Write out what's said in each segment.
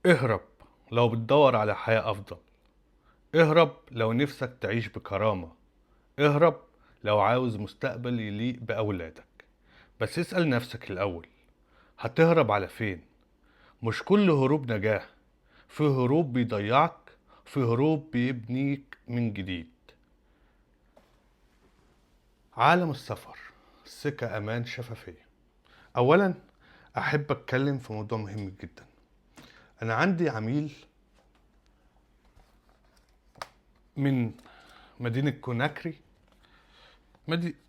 اهرب لو بتدور على حياة أفضل. اهرب لو نفسك تعيش بكرامة. اهرب لو عاوز مستقبل يليق بأولادك. بس اسأل نفسك الأول، هتهرب على فين؟ مش كل هروب نجاح، في هروب بيضيعك، في هروب بيبنيك من جديد. عالم السفر سكة أمان شفافية. أولا أحب أتكلم في موضوع مهم جدا. أنا عندي عميل من مدينة كوناكري،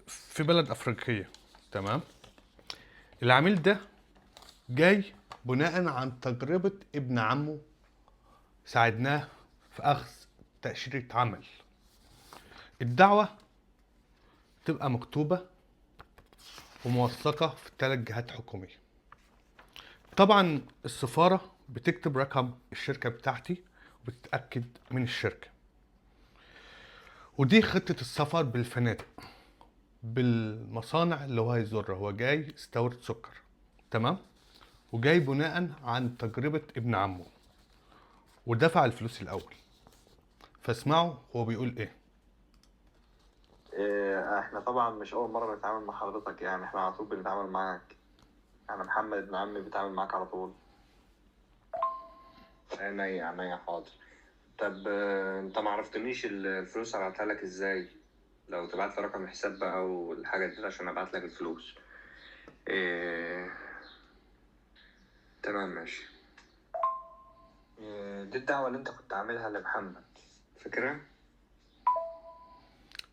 في بلد أفريقية. تمام. العميل ده جاي بناء عن تجربة ابن عمه، ساعدناه في أخذ تأشيرة عمل. الدعوة تبقى مكتوبة وموثقة في 3 جهات حكومية. طبعا السفارة بتكتب رقم الشركة بتاعتي وبتتأكد من الشركة. ودي خطة السفر بالفنادق، بالمصانع اللي هو هيزورها. هو جاي يستورد سكر، تمام، وجاي بناء عن تجربة ابن عمه ودفع الفلوس الأول. فاسمعوا هو بيقول ايه. احنا طبعا مش اول مره نتعامل مع حضرتك، يعني احنا على طول بنتعامل معاك. انا محمد ابن عمي بيتعامل معاك على طول. عينيا عينيا حاضر. طب انت ما عرفتنيش الفلوس هبعتها لك ازاي؟ لو تبعت لي رقم الحساب بقى والحاجات دي عشان ابعت لك الفلوس. إيه... تمام ماشي. دي الدعوة اللي انت كنت عاملها لمحمد، فاكرها؟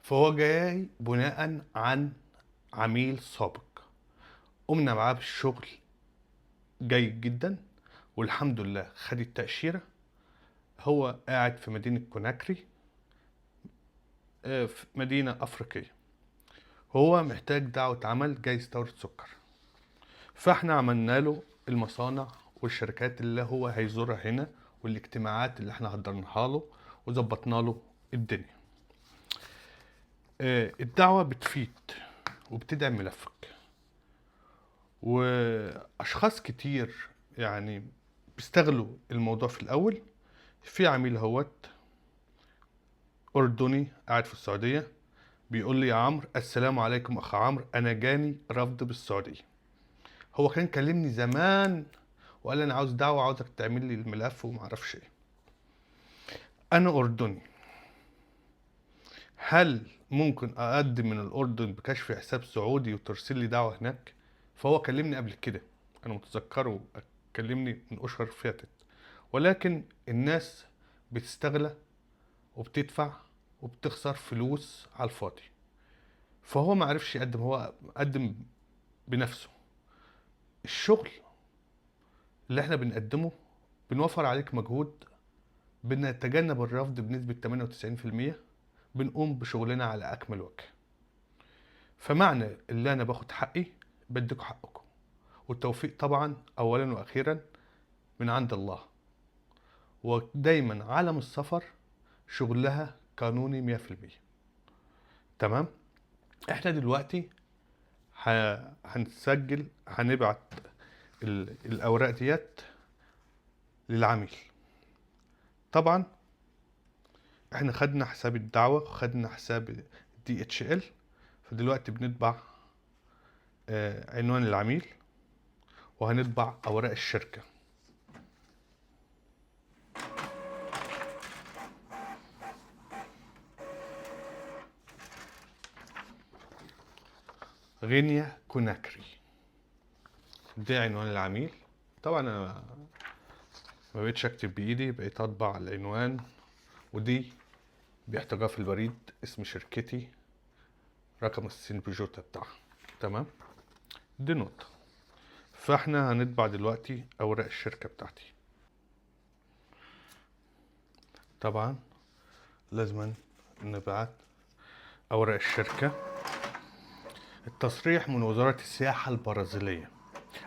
فهو جاي بناء عن عميل سابق، قمنا معاه بالشغل جيد جدا، والحمد لله خد التأشيرة. هو قاعد في مدينة كوناكري، في مدينة أفريقية. هو محتاج دعوة عمل، جاي يستورد سكر. فاحنا عملنا له المصانع والشركات اللي هو هيزورها هنا، والاجتماعات اللي احنا حضرناها له، وظبطنا له الدنيا. الدعوة بتفيد وبتدعم ملفك. واشخاص كتير يعني بيستغلوا الموضوع في الاول. في عميل هوت اردني قاعد في السعوديه، بيقول لي يا عمرو السلام عليكم اخ عمرو، انا جاني رفض بالسعوديه. هو كان كلمني زمان وقال لي انا عاوز دعوه، عاوزك تعمل لي الملف وما اعرفش ايه. انا اردني، هل ممكن اقدم من الاردن بكشف حساب سعودي وترسل لي دعوه هناك؟ فهو كلمني قبل كده، انا متذكره، كلمني من اشهر فاتت. ولكن الناس بتستغلى وبتدفع وبتخسر فلوس على الفاضي. فهو ما عرفش يقدم، هو قدم بنفسه. الشغل اللي احنا بنقدمه بنوفر عليك مجهود، بنتجنب الرفض بنسبة 98%، بنقوم بشغلنا على أكمل وجه. فمعنى اللي أنا باخد حقي بديكوا حقكم. والتوفيق طبعا أولا وأخيرا من عند الله. ودايما عالم السفر شغلها قانوني 100%. تمام. احنا دلوقتي هنسجل، هنبعت الاوراق ديت للعميل. طبعا احنا خدنا حساب الدعوة وخدنا حساب DHL. فدلوقتي بنطبع عنوان العميل، وهنطبع اوراق الشركة. غينيا كوناكري، ده عنوان العميل. طبعا انا ما بقتش اكتب بايدي، بقيت اطبع العنوان. ودي بيحتويها في البريد اسم شركتي، رقم السين بيجوتا بتاعها. تمام. دي نقطة. فاحنا هنطبع دلوقتي اوراق الشركة بتاعتي. طبعا لازم نبعت اوراق الشركة. التصريح من وزارة السياحة البرازيلية.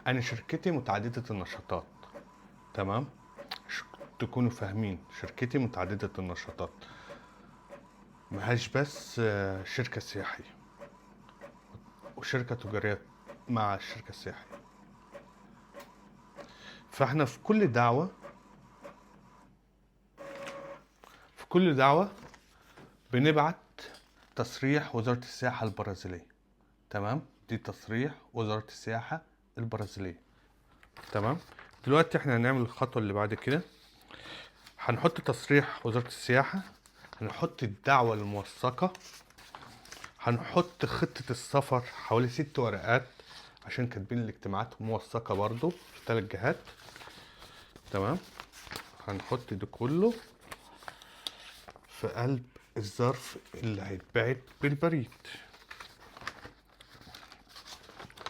انا شركتي متعددة النشاطات. تمام. تكونوا فاهمين شركتي متعددة النشاطات، مهاش بس شركة سياحية وشركة تجارية مع الشركة السياحية. فاحنا في كل دعوة كل دعوة بنبعت تصريح وزارة السياحة البرازيلية. تمام، دي تصريح وزارة السياحة البرازيلية. تمام. دلوقتي احنا هنعمل الخطوة اللي بعد كده، هنحط تصريح وزارة السياحة، هنحط الدعوة الموثقة، هنحط خطة السفر حوالي 6 ورقات عشان كاتبين الاجتماعات موثقة برضو في 3 جهات. تمام. هنحط ده كله في قلب الظرف اللي هيتبعت بالبريد.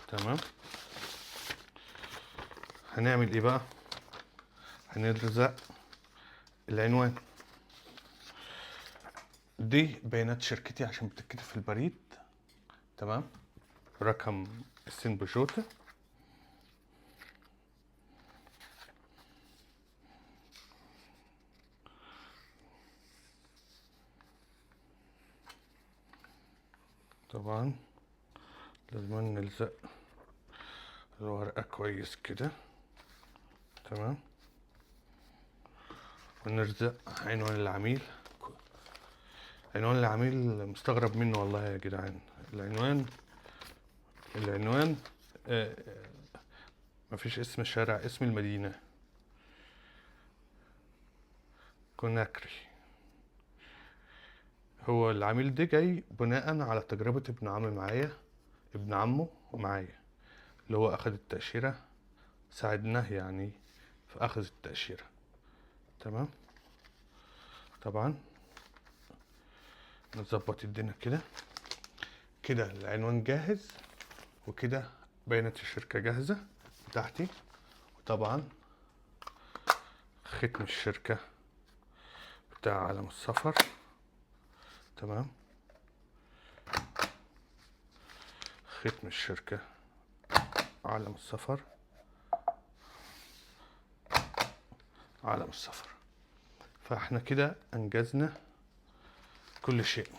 تمام. هنعمل ايه بقى؟ هنلزق العنوان، دي بيانات شركتي عشان بتتكتب في البريد. تمام. رقم السين بجوتة، طبعا لازم نلزق الورقة كويس كده. تمام. ونلزق عنوان العميل. عنوان العميل مستغرب منه والله يا جدعان. العنوان مفيش اسم الشارع، اسم المدينة كوناكري. هو العميل ده جاي بناء على تجربة ابن عمه معايا، اللي هو أخد التأشيرة، ساعدناه يعني في أخذ التأشيرة. تمام. طبعا نظبط الدنيا كده. كده العنوان جاهز، وكده بيانات الشركة جاهزة بتاعتي، وطبعا ختم الشركة بتاع علم السفر. تمام. ختم الشركة علم السفر، علم السفر. فاحنا كده انجزنا كل شيء.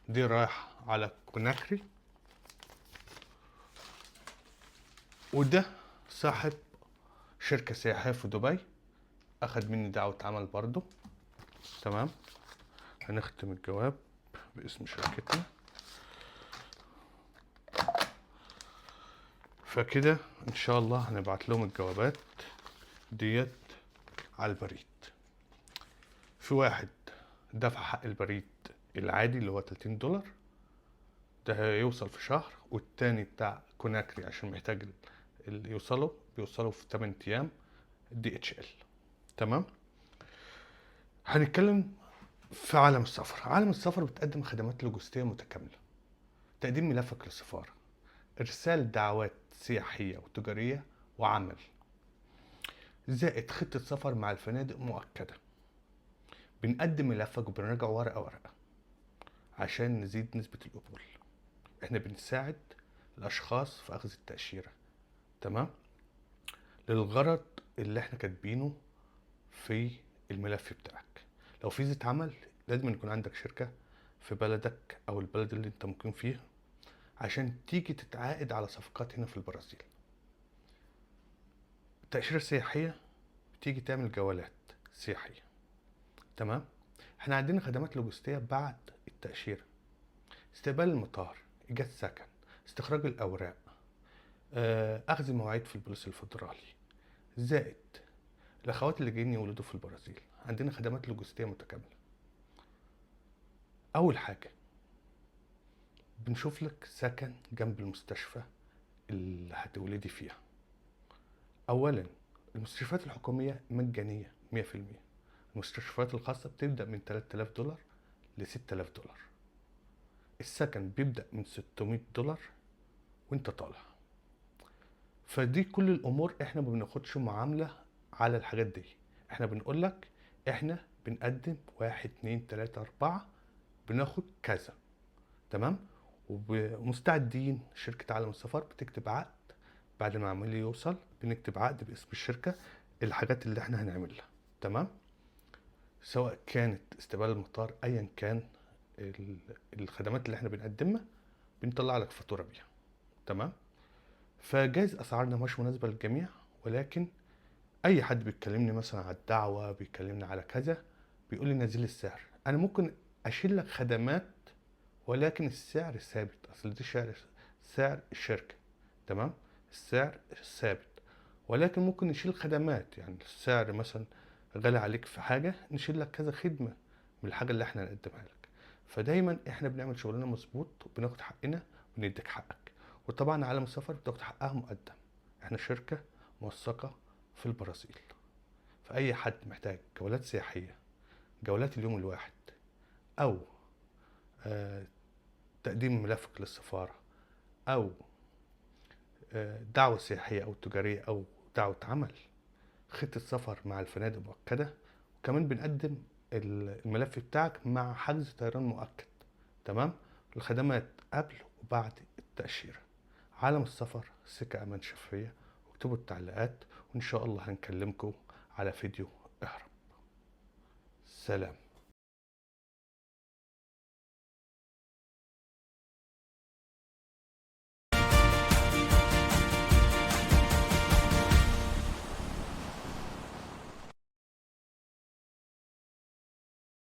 دي رايح على كوناكري، وده صاحب شركة سياحية في دبي، اخد مني دعوة عمل برضو. تمام. هنختم الجواب باسم شركتنا. فكده ان شاء الله هنبعت لهم الجوابات ديت على البريد. في واحد دفع حق البريد العادي اللي هو $30، ده هيوصل في شهر، والتاني بتاع كوناكري عشان محتاج اللي بيوصلوا في 8 ايام DHL. تمام. هنتكلم في عالم السفر. عالم السفر بتقدم خدمات لوجستية متكاملة: تقديم ملفك للسفارة، ارسال دعوات سياحية وتجارية وعمل، زائد خطة سفر مع الفنادق مؤكدة. بنقدم ملفك وبنراجع ورقة ورقة عشان نزيد نسبة القبول. احنا بنساعد الاشخاص في اخذ التأشيرة. تمام. للغرض اللي احنا كاتبينه في الملف بتاعك. لو فيزة عمل لازم يكون عندك شركة في بلدك او البلد اللي انت ممكن فيها عشان تيجي تتعاقد على صفقات هنا في البرازيل. التأشيرة السياحية بتيجي تعمل جولات سياحية. تمام. احنا عندنا خدمات لوجستية بعد التأشيرة: استقبال المطار، إيجاد سكن، استخراج الأوراق، أخذ مواعيد في البوليس الفيدرالي، زائد الأخوات اللي جايين يولدوا في البرازيل. عندنا خدمات لوجستية متكاملة. أول حاجة بنشوف لك سكن جنب المستشفى اللي هتولدي فيها. أولا المستشفيات الحكومية مجانية 100%. المستشفيات الخاصة بتبدأ من $3000 ل $6000. السكن بيبدأ من $600 وانت طالع. فدي كل الامور احنا ما بناخدش معاملة على الحاجات دي. احنا بنقول لك احنا بنقدم 1 2 3 4 بناخد كذا. تمام. ومستعدين. شركة عالم السفر بتكتب عقد بعد ما العميل يوصل، بنكتب عقد باسم الشركة الحاجات اللي احنا هنعملها. تمام. سواء كانت استقبال المطار، ايا كان الخدمات اللي احنا بنقدمها بنطلع لك فاتورة بيها. تمام. فجايز اسعارنا مش مناسبة للجميع، ولكن اي حد بيتكلمني مثلا على الدعوة، بيكلمني على كذا، بيقول لي نزل السعر. انا ممكن اشيل لك خدمات ولكن السعر ثابت. اصل دي سعر الشركة، تمام؟ السعر ثابت، ولكن ممكن نشيل خدمات. يعني السعر مثلا غالي عليك في حاجة، نشيل لك كذا خدمة من الحاجة اللي احنا نقدمها لك. فدايما احنا بنعمل شغلنا مظبوط وبناخد حقنا ونديك حقك. وطبعا عالم السفر بتاخد حقها مقدم. احنا شركة موثقة في البرازيل. فأي حد محتاج جولات سياحية، جولات اليوم الواحد، أو آه، تقديم ملفك للسفارة، أو دعوة سياحية أو تجارية أو دعوة عمل، خطة سفر مع الفنادق مؤكدة، وكمان بنقدم الملف بتاعك مع حجز طيران مؤكد، تمام؟ الخدمات قبل وبعد التأشيرة. عالم السفر، سكة أمان شفية. واكتبوا التعليقات وإن شاء الله هنكلمكم على فيديو اهرب. سلام.